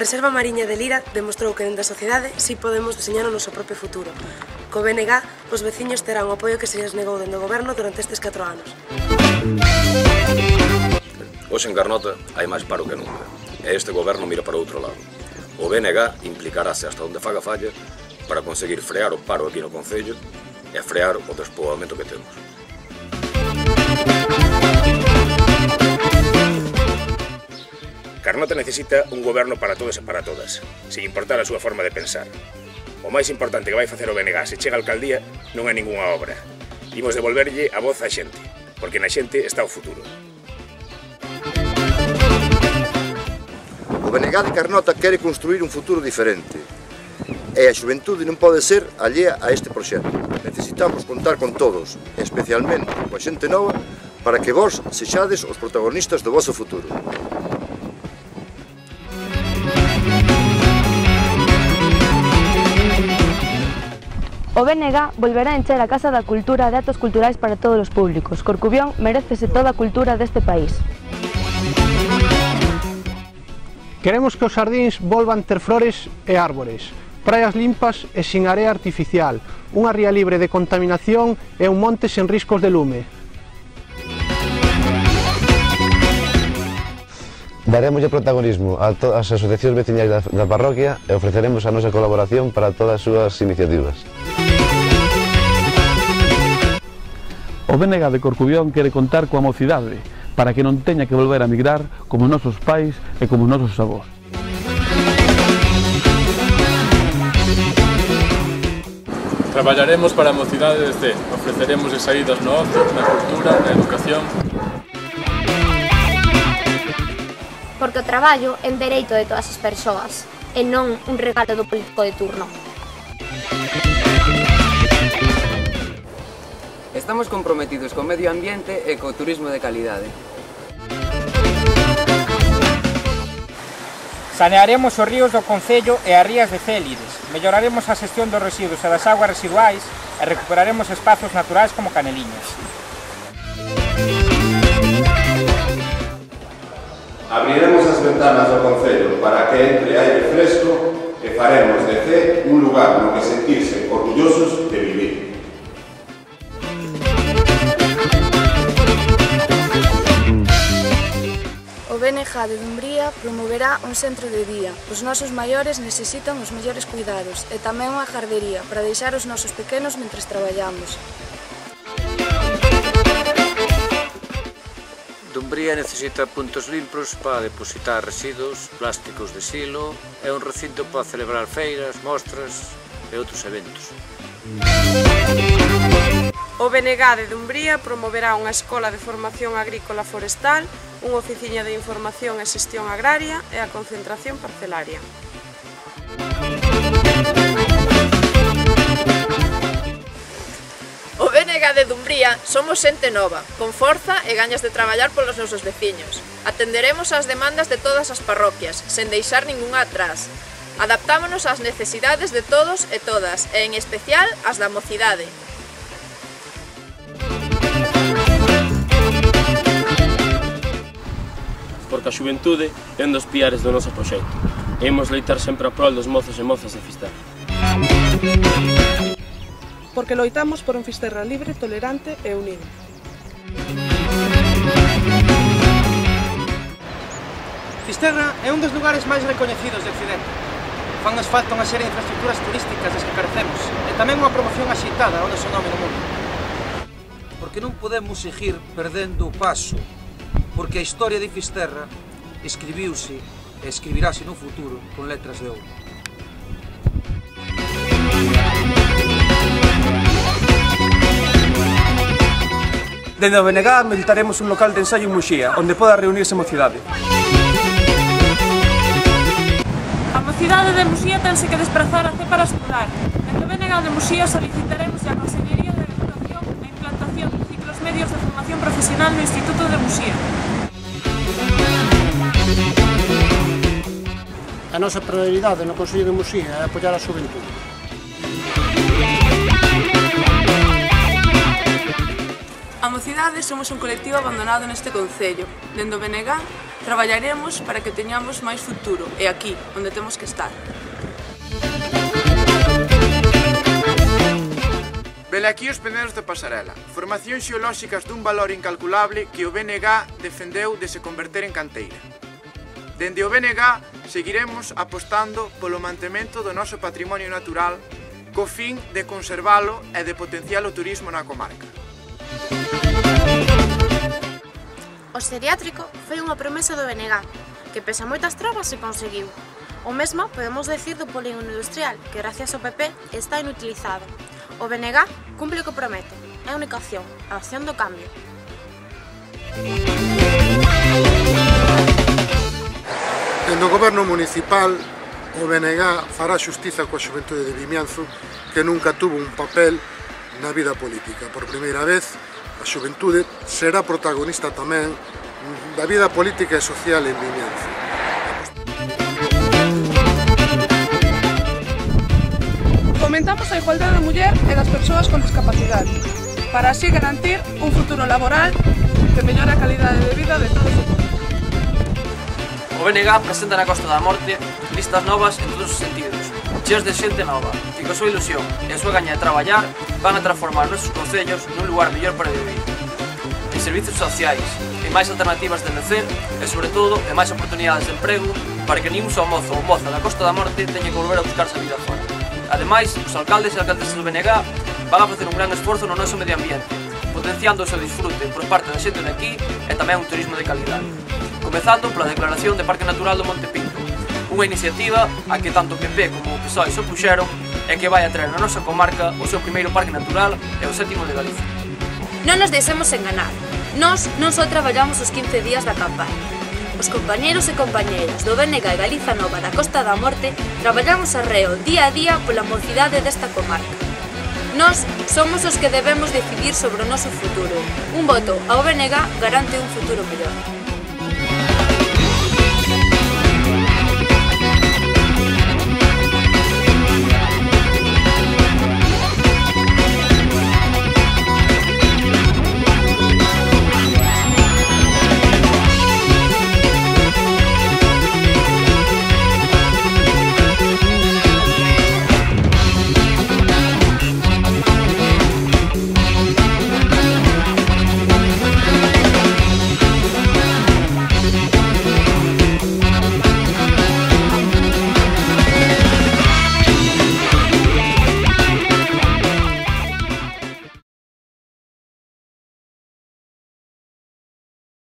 Reserva Mariña de Lira demostrou que dentro da sociedade si podemos deseñar o noso propio futuro. Co BNG, os veciños terán o apoio que se lles negou dentro do goberno durante estes 4 anos. Hoxe en Carnota hai máis paro que nunca, e este goberno mira para outro lado. O BNG implicarase hasta onde faga falla para conseguir frear o paro aquí no concello e frear o despoboamento que temos. Carnota necesita un goberno para todos e para todas, sin importar a súa forma de pensar. O máis importante que vai facer o BNG se chega a alcaldía non é ningunha obra. Imos devolverlle a voz á xente, porque na xente está o futuro. O BNG de Carnota quere construir un futuro diferente e a xuventude non pode ser allea a este proxecto. Necesitamos contar con todos, especialmente coa xente nova, para que vós sexades os protagonistas do vosso futuro. O BNG volverá a encher a Casa da Cultura de actos culturais para todos os públicos. Corcubión merécese toda a cultura deste país. Queremos que os xardíns volvan ter flores e árbores, praias limpas e sin area artificial, unha ría libre de contaminación e un monte sen riscos de lume. Daremoslle protagonismo a todas as asociacións veciñais da parroquia e ofreceremos a nosa colaboración para todas as súas iniciativas. O BNG de Corcubión quere contar coa mocidade para que non teña que volver a migrar como os nosos pais e como os nosos avós. Traballaremos para a mocidade de C. Ofreceremos saídas no ocio, na cultura, na educación. Porque o traballo é un dereito de todas as persoas e non un regalo do político de turno. Estamos comprometidos co medio ambiente e co turismo de calidade. Sanearemos os ríos do concello e as rías de Célides, melloraremos a xestión dos residuos e das augas residuais e recuperaremos espazos naturais como Caneliñas. Abriremos as ventanas do concello para que entre aire fresco e faremos de C un lugar no que sentirse orgullosos de vivir. O BNG de Dumbría promoverá un centro de día. Os nosos maiores necesitan os mellores cuidados e tamén unha gardería para deixar os nosos pequenos mentres traballamos. Dumbría necesita puntos limpos para depositar residuos, plásticos de silo e un recinto para celebrar feiras, mostras e outros eventos. O BNG de Dumbría promoverá unha escola de formación agrícola forestal, unha oficina de información e xestión agraria e a concentración parcelaria. O BNG de Dumbría somos xente nova, con forza e gañas de traballar polos nosos veciños. Atenderemos ás demandas de todas as parroquias, sen deixar ningunha atrás. Adaptámonos ás necesidades de todos e todas, e en especial ás da mocidade. Porque a xuventude é un dos piares do noso proxecto. E imos loitar sempre a prol dos mozos e mozas de Fisterra. Porque loitamos por un Fisterra libre, tolerante e unido. Fisterra é un dos lugares máis recoñecidos de Occidente. Fannos falta unha serie de infraestructuras turísticas das que carecemos e tamén unha promoción axitada ao noso nome no mundo. Porque non podemos seguir perdendo o paso, porque a historia de Fisterra escribiuse e escribirase no futuro con letras de ouro. Dende o BNG habilitaremos un local de ensaio en Muxía, onde poda reunirse a mocidade. A mocidade de Muxía tense que desplazar a C para estudar. Dende o BNG de Muxía solicitaremos a Consellería de Educación a implantación de ciclos medios de formación profesional no Instituto de Muxía. A nosa prioridade no Consello de Muxía é apoiar a xuventude. A mocidade somos un colectivo abandonado neste concello. Dende o BNG traballaremos para que teñamos máis futuro e aquí, onde temos que estar. Vele aquí os penderos de Pasarela, formacións xeolóxicas dun valor incalculable que o BNG defendeu de se converter en canteira. Dende o BNG seguiremos apostando polo mantemento do noso patrimonio natural co fin de conservalo e de potenciar o turismo na comarca. O xeriátrico foi unha promesa do BNG, que pese a moitas trabas se conseguiu. O mesmo podemos decir do polígono industrial, que gracias ao PP está inutilizado. O BNG cumpre o que promete, é a única opción, a opción do cambio. Dende o goberno municipal, o BNG fará xustiza coa xuventude de Vimianzo, que nunca tuvo un papel na vida política. Por primeira vez, a xuventude será protagonista tamén da vida política e social en Vimianzo. Fomentamos a igualdade da muller e das persoas con discapacidade, para así garantir un futuro laboral que mellore a calidade de vida de todos os mundo. O BNG presenta na Costa da Morte listas novas en todos os sentidos, cheas de xente nova, que coa súa ilusión e a súa gaña de traballar van a transformar nosos concellos nun lugar mellor para vivir. En servizos sociais, en máis alternativas de lecer e, sobre todo, en máis oportunidades de emprego para que ningún só mozo ou moza da Costa da Morte teña que volver a buscarse a vida fora. Ademais, os alcaldes e alcaldesas do BNG van a facer un gran esforzo no noso medio ambiente, potenciando o seu disfrute por parte da xente de aquí e tamén un turismo de calidade. Comezando pola declaración de Parque Natural do Monte Pinto, unha iniciativa a que tanto o PP como o PSOE se opuxeron e que vai a traer na nosa comarca o seu primeiro parque natural e o 7º de Galicia. Non nos deixemos enganar, nós non só traballamos os 15 días da campaña. Os compañeros e compañeras do BNG e Galiza Nova da Costa da Morte traballamos arreo día a día pola mocidade desta comarca. Nós somos os que debemos decidir sobre o noso futuro. Un voto ao BNG garante un futuro mellor.